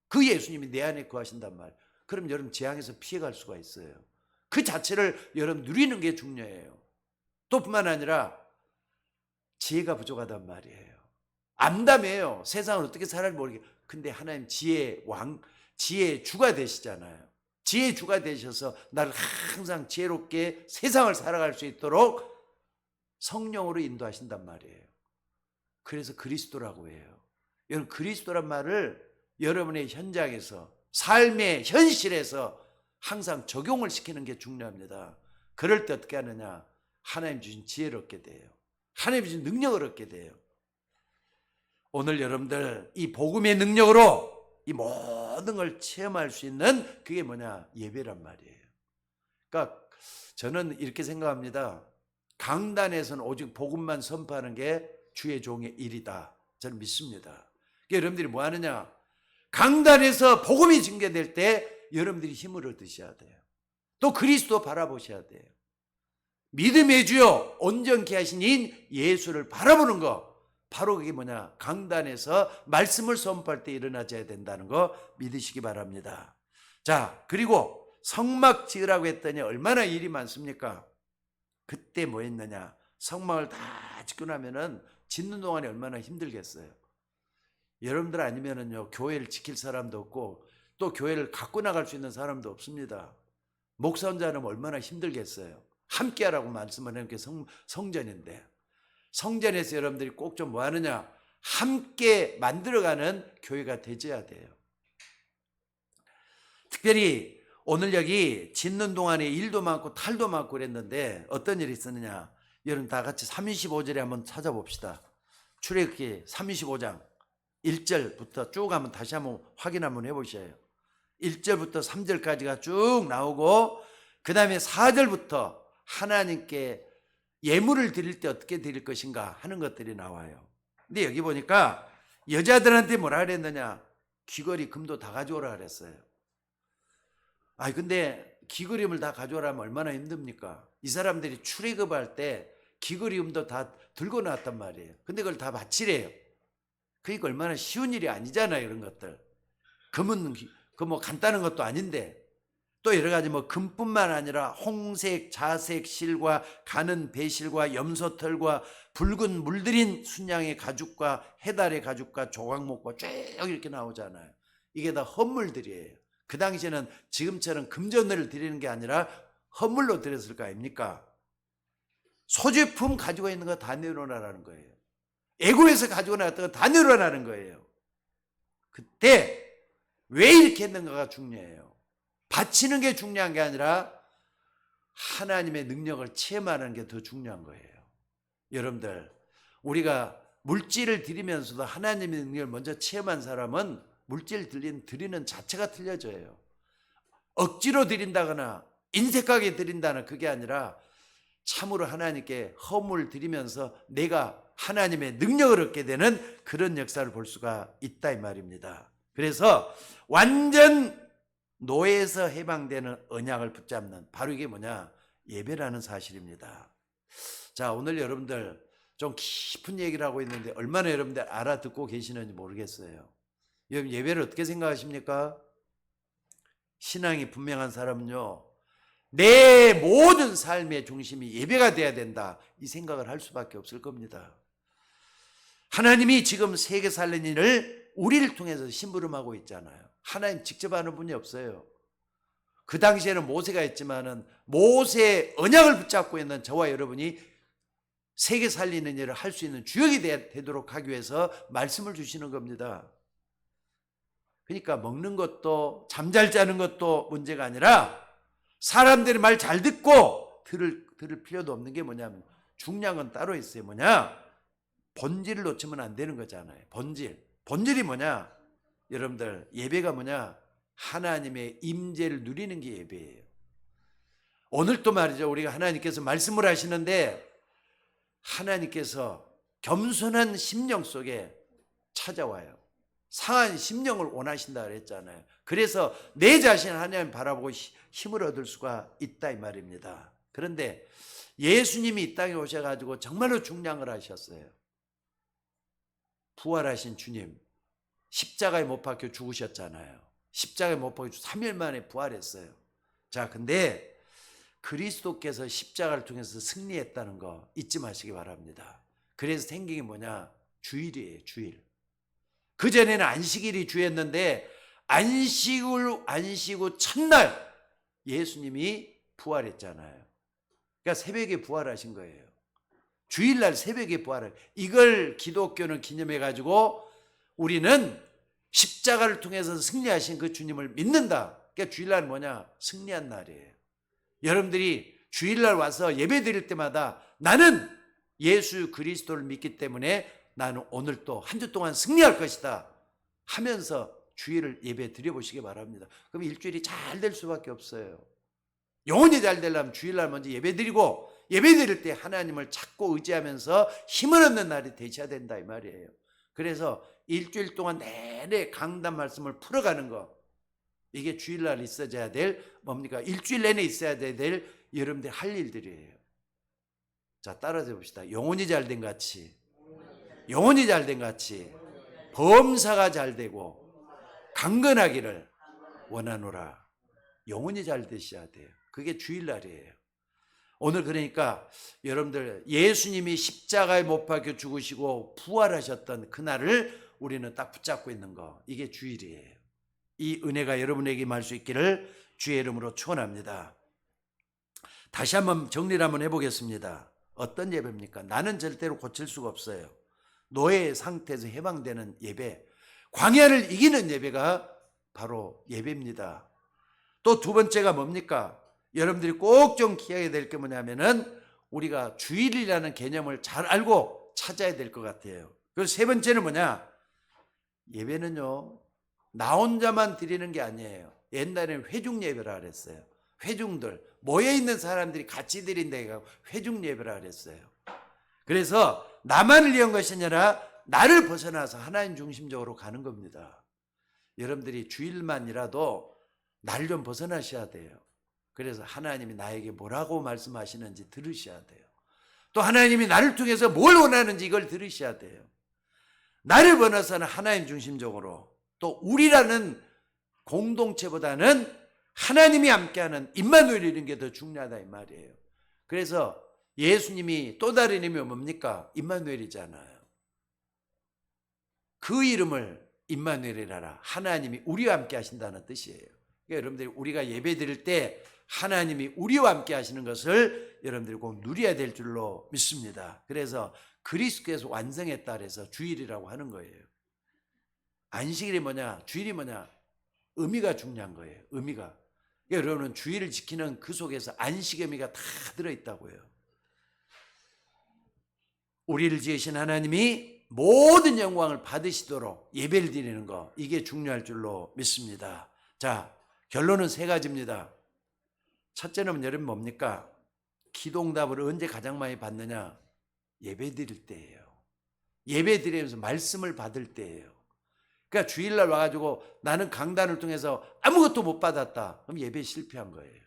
그 예수님이 내 안에 거하신단 말. 그럼 여러분 재앙에서 피해갈 수가 있어요. 그 자체를 여러분 누리는 게 중요해요. 또 뿐만 아니라 지혜가 부족하단 말이에요. 암담해요. 세상을 어떻게 살아야 모르게. 근데 하나님 지혜의 주가 되시잖아요. 지혜의 주가 되셔서 나를 항상 지혜롭게 세상을 살아갈 수 있도록 성령으로 인도하신단 말이에요. 그래서 그리스도라고 해요. 여러분, 그리스도란 말을 여러분의 현장에서, 삶의 현실에서 항상 적용을 시키는 게 중요합니다. 그럴 때 어떻게 하느냐? 하나님 주신 지혜를 얻게 돼요. 하나님 주신 능력을 얻게 돼요. 오늘 여러분들 이 복음의 능력으로 이 모든 걸 체험할 수 있는 그게 뭐냐? 예배란 말이에요. 그러니까 저는 이렇게 생각합니다. 강단에서는 오직 복음만 선포하는 게 주의 종의 일이다. 저는 믿습니다. 그러니까 여러분들이 뭐 하느냐? 강단에서 복음이 증거될 때 여러분들이 힘을 얻으셔야 돼요. 또 그리스도 바라보셔야 돼요. 믿음의 주요 온전케 하신 인 예수를 바라보는 거, 바로 그게 뭐냐? 강단에서 말씀을 선포할 때 일어나져야 된다는 거 믿으시기 바랍니다. 자, 그리고 성막 지으라고 했더니 얼마나 일이 많습니까? 그때 뭐 했느냐? 성막을 다 짓고 나면은 짓는 동안에 얼마나 힘들겠어요. 여러분들 아니면은요, 교회를 지킬 사람도 없고 또 교회를 갖고 나갈 수 있는 사람도 없습니다. 목사 혼자 하면 얼마나 힘들겠어요. 함께 하라고 말씀하는 게 성전인데, 성전에서 여러분들이 꼭 좀 뭐 하느냐? 함께 만들어가는 교회가 되져야 돼요. 특별히 오늘 여기 짓는 동안에 일도 많고 탈도 많고 그랬는데 어떤 일이 있었느냐? 여러분 다 같이 35절에 한번 찾아봅시다. 출애굽기 35장 1절부터 쭉 한번 다시 한번 확인 한번 해보셔요. 1절부터 3절까지가 쭉 나오고 그 다음에 4절부터 하나님께 예물을 드릴 때 어떻게 드릴 것인가 하는 것들이 나와요. 근데 여기 보니까 여자들한테 뭐라 그랬느냐? 귀걸이 금도 다 가져오라 그랬어요. 아니 근데 귀걸이음을 다 가져오라면 얼마나 힘듭니까? 이 사람들이 출애굽할 때 귀걸이음도 다 들고 나왔단 말이에요. 근데 그걸 다 바치래요. 그러니까 얼마나 쉬운 일이 아니잖아요. 이런 것들. 금은 그 뭐 간단한 것도 아닌데, 또 여러 가지 뭐 금뿐만 아니라 홍색, 자색 실과 가는 배실과 염소털과 붉은 물들인 순양의 가죽과 해달의 가죽과 조각목과 쭉 이렇게 나오잖아요. 이게 다 헌물들이에요. 그 당시에는 지금처럼 금전을 드리는 게 아니라 헌물로 드렸을 거 아닙니까? 소지품 가지고 있는 거 다 내려놓으라는 거예요. 애고에서 가지고 나왔던 거 다 내려놓으라는 거예요. 그때 왜 이렇게 했는가가 중요해요. 바치는 게 중요한 게 아니라 하나님의 능력을 체험하는 게 더 중요한 거예요. 여러분들, 우리가 물질을 드리면서도 하나님의 능력을 먼저 체험한 사람은 물질 드리는 자체가 틀려져요. 억지로 드린다거나 인색하게 드린다는 그게 아니라 참으로 하나님께 허물 드리면서 내가 하나님의 능력을 얻게 되는 그런 역사를 볼 수가 있다 이 말입니다. 그래서 완전 노예에서 해방되는 언약을 붙잡는, 바로 이게 뭐냐? 예배라는 사실입니다. 자, 오늘 여러분들 좀 깊은 얘기를 하고 있는데 얼마나 여러분들 알아듣고 계시는지 모르겠어요. 여러분 예배를 어떻게 생각하십니까? 신앙이 분명한 사람은요, 내 모든 삶의 중심이 예배가 돼야 된다, 이 생각을 할 수밖에 없을 겁니다. 하나님이 지금 세계 살리는 일을 우리를 통해서 심부름하고 있잖아요. 하나님 직접 하는 분이 없어요. 그 당시에는 모세가 있지만은 모세의 언약을 붙잡고 있는 저와 여러분이 세계 살리는 일을 할 수 있는 주역이 되도록 하기 위해서 말씀을 주시는 겁니다. 그러니까 먹는 것도 잠잘 자는 것도 문제가 아니라 사람들이 말 잘 듣고 들을 필요도 없는 게 뭐냐면, 중요한 건 따로 있어요. 뭐냐? 본질을 놓치면 안 되는 거잖아요. 본질이 뭐냐? 여러분들 예배가 뭐냐? 하나님의 임재를 누리는 게 예배예요. 오늘 또 말이죠, 우리가 하나님께서 말씀을 하시는데 하나님께서 겸손한 심령 속에 찾아와요. 상한 심령을 원하신다 그랬잖아요. 그래서 내 자신을 하나님 바라보고 힘을 얻을 수가 있다 이 말입니다. 그런데 예수님이 이 땅에 오셔가지고 정말로 중요한 걸 하셨어요. 부활하신 주님, 십자가에 못 박혀 죽으셨잖아요. 십자가에 못 박혀 3일 만에 부활했어요. 자, 근데 그리스도께서 십자가를 통해서 승리했다는 거 잊지 마시기 바랍니다. 그래서 생긴 게 뭐냐? 주일이에요, 주일. 그전에는 안식일이 주였는데 안식후 첫날 예수님이 부활했잖아요. 그러니까 새벽에 부활하신 거예요. 주일날 새벽에 부활을. 이걸 기독교는 기념해 가지고 우리는 십자가를 통해서 승리하신 그 주님을 믿는다. 그러니까 주일날은 뭐냐? 승리한 날이에요. 여러분들이 주일날 와서 예배 드릴 때마다 나는 예수 그리스도를 믿기 때문에 나는 오늘 또 한 주 동안 승리할 것이다 하면서 주일을 예배 드려보시기 바랍니다. 그럼 일주일이 잘 될 수밖에 없어요. 영혼이 잘 되려면 주일날 먼저 예배 드리고, 예배 드릴 때 하나님을 찾고 의지하면서 힘을 얻는 날이 되셔야 된다 이 말이에요. 그래서 일주일 동안 내내 강단 말씀을 풀어가는 거, 이게 주일날 있어야 될 뭡니까? 일주일 내내 있어야 될 여러분들 할 일들이에요. 자, 따라서 봅시다. 영혼이 잘된 같이, 영혼이 잘된 같이 범사가 잘되고 강건하기를 원하노라. 영혼이 잘 되셔야 돼요. 그게 주일날이에요. 오늘 그러니까 여러분들 예수님이 십자가에 못 박혀 죽으시고 부활하셨던 그날을 우리는 딱 붙잡고 있는 거, 이게 주일이에요. 이 은혜가 여러분에게 임할 수 있기를 주의 이름으로 축원합니다. 다시 한번 정리를 한번 해보겠습니다. 어떤 예배입니까? 나는 절대로 고칠 수가 없어요. 노예 상태에서 해방되는 예배, 광야를 이기는 예배가 바로 예배입니다. 또 두 번째가 뭡니까? 여러분들이 꼭 좀 기억해야 될 게 뭐냐면은 우리가 주일이라는 개념을 잘 알고 찾아야 될 것 같아요. 그리고 세 번째는 뭐냐? 예배는요, 나 혼자만 드리는 게 아니에요. 옛날에는 회중 예배라 그랬어요. 회중들, 모여있는 사람들이 같이 드린다고 회중 예배라 그랬어요. 그래서 나만을 위한 것이 아니라 나를 벗어나서 하나님 중심적으로 가는 겁니다. 여러분들이 주일만이라도 날 좀 벗어나셔야 돼요. 그래서 하나님이 나에게 뭐라고 말씀하시는지 들으셔야 돼요. 또 하나님이 나를 통해서 뭘 원하는지 이걸 들으셔야 돼요. 나를 벗어나서는 하나님 중심적으로, 또 우리라는 공동체보다는 하나님이 함께하는 임마누엘이 이런 게 더 중요하다 이 말이에요. 그래서 예수님이 또 다른 이름이 뭡니까? 임마누엘이잖아요. 그 이름을 임마누엘이라, 하나님이 우리와 함께 하신다는 뜻이에요. 그러니까 여러분들이 우리가 예배 드릴 때 하나님이 우리와 함께 하시는 것을 여러분들이 꼭 누려야 될 줄로 믿습니다. 그래서 그리스도께서 완성했다 그래서 주일이라고 하는 거예요. 안식일이 뭐냐? 주일이 뭐냐? 의미가 중요한 거예요. 의미가. 그러니까 여러분은 주일을 지키는 그 속에서 안식의 의미가 다 들어있다고요. 우리를 지으신 하나님이 모든 영광을 받으시도록 예배를 드리는 거, 이게 중요할 줄로 믿습니다. 자, 결론은 세 가지입니다. 첫째는 여러분 뭡니까? 기도응답을 언제 가장 많이 받느냐? 예배 드릴 때예요. 예배 드리면서 말씀을 받을 때예요. 그러니까 주일날 와가지고 나는 강단을 통해서 아무것도 못 받았다, 그럼 예배 실패한 거예요.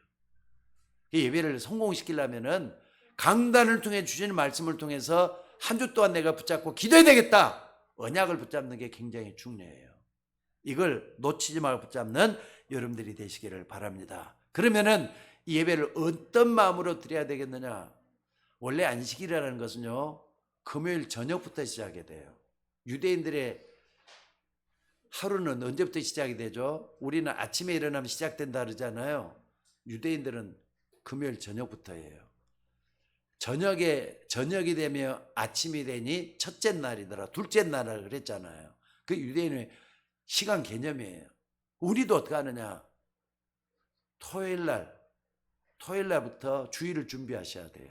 예배를 성공시키려면은 강단을 통해 주시는 말씀을 통해서 한 주 동안 내가 붙잡고 기도해야 되겠다, 언약을 붙잡는 게 굉장히 중요해요. 이걸 놓치지 말고 붙잡는 여러분들이 되시기를 바랍니다. 그러면은 이 예배를 어떤 마음으로 드려야 되겠느냐? 원래 안식일이라는 것은요, 금요일 저녁부터 시작이 돼요. 유대인들의 하루는 언제부터 시작이 되죠? 우리는 아침에 일어나면 시작된다 그러잖아요. 유대인들은 금요일 저녁부터예요. 저녁이 되면 아침이 되니 첫째 날이더라, 둘째 날이라 그랬잖아요. 그 유대인의 시간 개념이에요. 우리도 어떻게 하느냐? 토요일날부터 주일을 준비하셔야 돼요.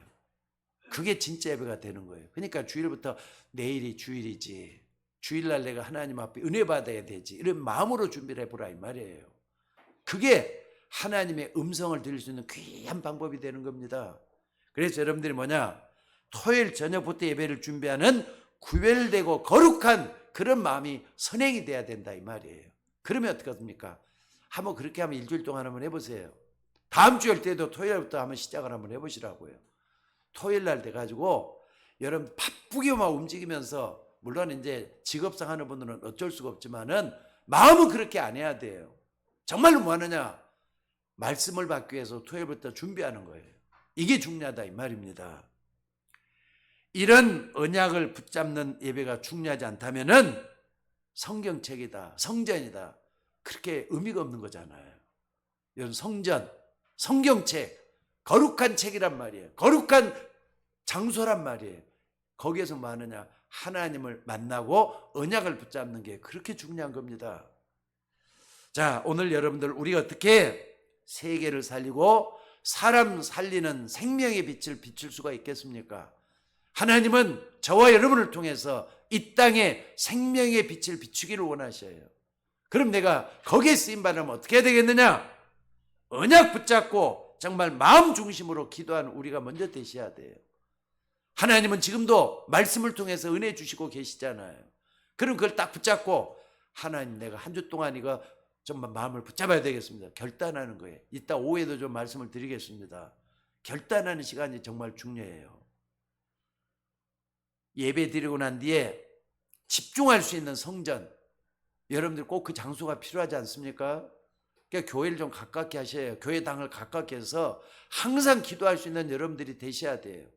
그게 진짜 예배가 되는 거예요. 그러니까 주일부터 내일이 주일이지, 주일날 내가 하나님 앞에 은혜 받아야 되지, 이런 마음으로 준비를 해보라 이 말이에요. 그게 하나님의 음성을 들을 수 있는 귀한 방법이 되는 겁니다. 그래서 여러분들이 뭐냐? 토요일 저녁부터 예배를 준비하는 구별되고 거룩한 그런 마음이 선행이 돼야 된다 이 말이에요. 그러면 어떻겠습니까? 한번 그렇게 하면 일주일 동안 한번 해보세요. 다음 주일 때도 토요일부터 한번 시작을 한번 해보시라고요. 토요일날 돼가지고 여러분 바쁘게 막 움직이면서, 물론 이제 직업상 하는 분들은 어쩔 수가 없지만은 마음은 그렇게 안 해야 돼요. 정말로 뭐 하느냐? 말씀을 받기 위해서 토요일부터 준비하는 거예요. 이게 중요하다 이 말입니다. 이런 언약을 붙잡는 예배가 중요하지 않다면은 성경책이다, 성전이다, 그렇게 의미가 없는 거잖아요. 이런 성전, 성경책, 거룩한 책이란 말이에요. 거룩한 장소란 말이에요. 거기에서 뭐 하느냐? 하나님을 만나고 언약을 붙잡는 게 그렇게 중요한 겁니다. 자, 오늘 여러분들 우리가 어떻게 세계를 살리고 사람 살리는 생명의 빛을 비출 수가 있겠습니까? 하나님은 저와 여러분을 통해서 이 땅에 생명의 빛을 비추기를 원하셔요. 그럼 내가 거기에 쓰임받으면 어떻게 해야 되겠느냐? 언약 붙잡고 정말 마음 중심으로 기도하는 우리가 먼저 되셔야 돼요. 하나님은 지금도 말씀을 통해서 은혜 주시고 계시잖아요. 그럼 그걸 딱 붙잡고 하나님, 내가 한 주 동안 이거 정말 마음을 붙잡아야 되겠습니다. 결단하는 거예요. 이따 오후에도 좀 말씀을 드리겠습니다. 결단하는 시간이 정말 중요해요. 예배 드리고 난 뒤에 집중할 수 있는 성전, 여러분들 꼭 그 장소가 필요하지 않습니까? 그러니까 교회를 좀 가깝게 하셔야, 교회당을 가깝게 해서 항상 기도할 수 있는 여러분들이 되셔야 돼요.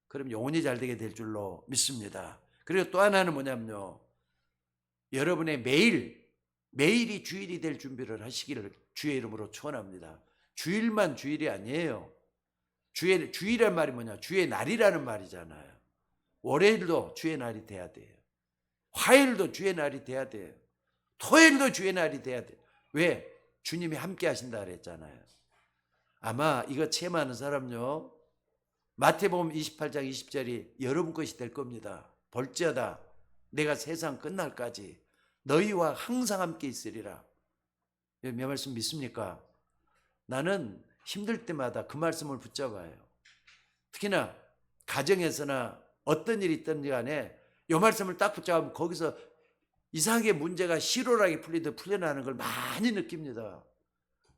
그럼 영혼이 잘 되게 될 줄로 믿습니다. 그리고 또 하나는 뭐냐면요, 여러분의 매일이 주일이 될 준비를 하시기를 주의 이름으로 축원합니다. 주일만 주일이 아니에요. 주일이란 말이 뭐냐? 주의 날이라는 말이잖아요. 월요일도 주의 날이 돼야 돼요. 화요일도 주의 날이 돼야 돼요. 토요일도 주의 날이 돼야 돼요. 왜? 주님이 함께 하신다 그랬잖아요. 아마 이거 체험하는 사람요, 마태복음 28장 20절이 여러분 것이 될 겁니다. 볼지어다 내가 세상 끝날까지 너희와 항상 함께 있으리라. 몇 말씀 믿습니까? 나는 힘들 때마다 그 말씀을 붙잡아요. 특히나 가정에서나 어떤 일이 있든지 간에 이 말씀을 딱 붙잡으면 거기서 이상하게 문제가 시로라기 풀리듯 풀려나는 걸 많이 느낍니다.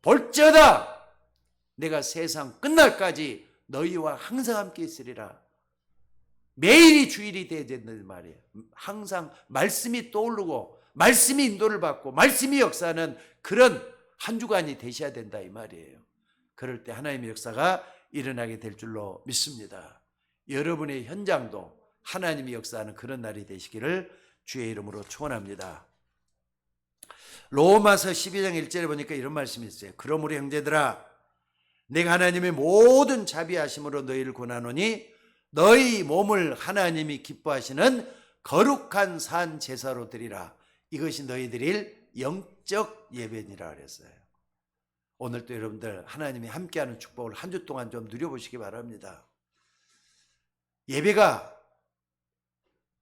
볼지어다 내가 세상 끝날까지 너희와 항상 함께 있으리라. 매일이 주일이 돼야 된다는 말이에요. 항상 말씀이 떠오르고 말씀이 인도를 받고 말씀이 역사하는 그런 한 주간이 되셔야 된다 이 말이에요. 그럴 때 하나님의 역사가 일어나게 될 줄로 믿습니다. 여러분의 현장도 하나님이 역사하는 그런 날이 되시기를 주의 이름으로 축원합니다. 로마서 12장 1절에 보니까 이런 말씀이 있어요. 그러므로 형제들아 내가 하나님의 모든 자비하심으로 너희를 권하노니 너희 몸을 하나님이 기뻐하시는 거룩한 산 제사로 드리라. 이것이 너희 드릴 영적 예배니라 그랬어요. 오늘도 여러분들 하나님이 함께하는 축복을 한 주 동안 좀 누려보시기 바랍니다. 예배가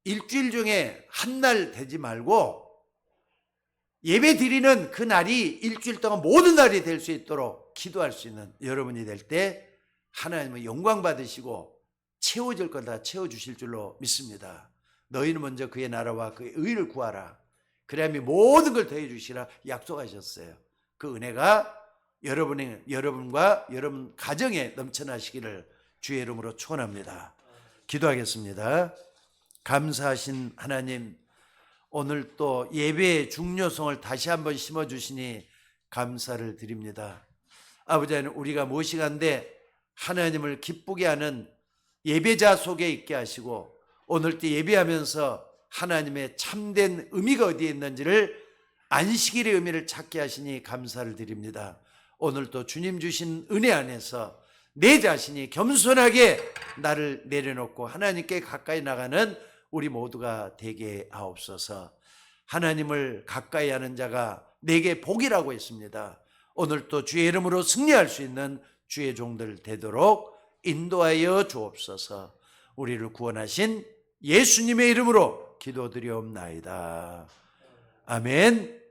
일주일 중에 한 날 되지 말고 예배 드리는 그 날이 일주일 동안 모든 날이 될 수 있도록 기도할 수 있는 여러분이 될 때 하나님은 영광 받으시고 채워질 걸 다 채워주실 줄로 믿습니다. 너희는 먼저 그의 나라와 그의 의를 구하라. 그래야만 모든 걸 더해 주시라 약속하셨어요. 그 은혜가 여러분과 여러분 가정에 넘쳐나시기를 주의 이름으로 축원합니다. 기도하겠습니다. 감사하신 하나님, 오늘 또 예배의 중요성을 다시 한번 심어주시니 감사를 드립니다. 아버지 하나님, 우리가 무엇이간데 하나님을 기쁘게 하는 예배자 속에 있게 하시고 오늘 또 예배하면서 하나님의 참된 의미가 어디에 있는지를 안식일의 의미를 찾게 하시니 감사를 드립니다. 오늘도 주님 주신 은혜 안에서 내 자신이 겸손하게 나를 내려놓고 하나님께 가까이 나가는 우리 모두가 되게 하옵소서. 하나님을 가까이 하는 자가 내게 복이라고 했습니다. 오늘도 주의 이름으로 승리할 수 있는 주의 종들 되도록 인도하여 주옵소서. 우리를 구원하신 예수님의 이름으로 기도드리옵나이다. 아멘.